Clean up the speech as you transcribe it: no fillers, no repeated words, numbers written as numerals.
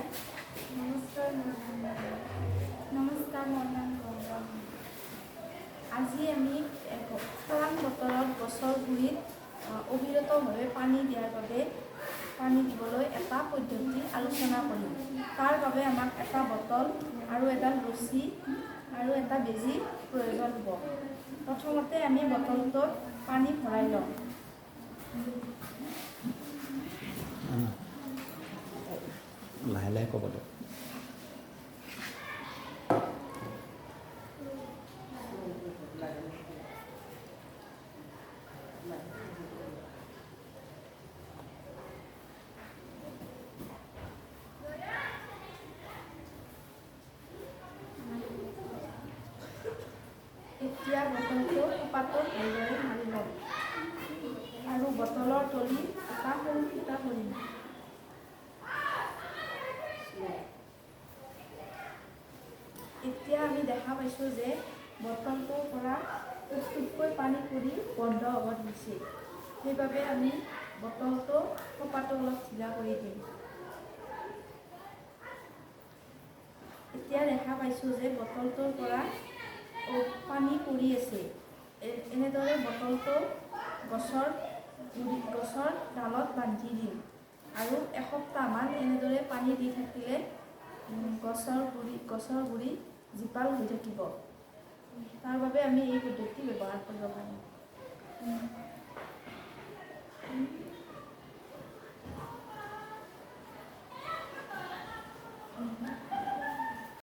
নমস্কাৰ মোৰ নাম গংগা। আজি আমি খৰাং বতৰত গছৰ গুৰিত অবিৰতভাৱে পানী দিয়াৰ বাবে পানী দিবলৈ এটা পদ্ধতি আলোচনা কৰিম। তাৰ বাবে আমাক এটা বটল আৰু এডাল ৰছী আৰু এটা বেজী প্ৰয়োজন হ'ব। প্ৰথমতে আমি বটলটোত পানী ভৰাই লওঁ। লাহে লাহে ক'ব দিয়ক। এতিয়া বটলটো পাতত ভালদৰে মাৰি লওঁ আৰু বটলৰ তলি এটা সৰু ফুটা কৰিম। এতিয়া আমি দেখা পাইছোঁ যে বটলটোৰ পৰা প্ৰস্তুতকৈ পানী পৰি বন্ধ হ'ব ধৰিছে। সেইবাবে আমি বটলটো কপাহটো অলপ ঢিলা কৰি দিম। এতিয়া দেখা পাইছোঁ যে বটলটোৰ পৰা পানী পৰি আছে। এনেদৰে বটলটো গছৰ ডালত বান্ধি দিম আৰু এসপ্তাহমান এনেদৰে পানী দি থাকিলে গছৰ গুৰি জীপাল হৈ থাকিব। তাৰ বাবে আমি এই পদ্ধতি ব্যৱহাৰ কৰিব পাৰিম।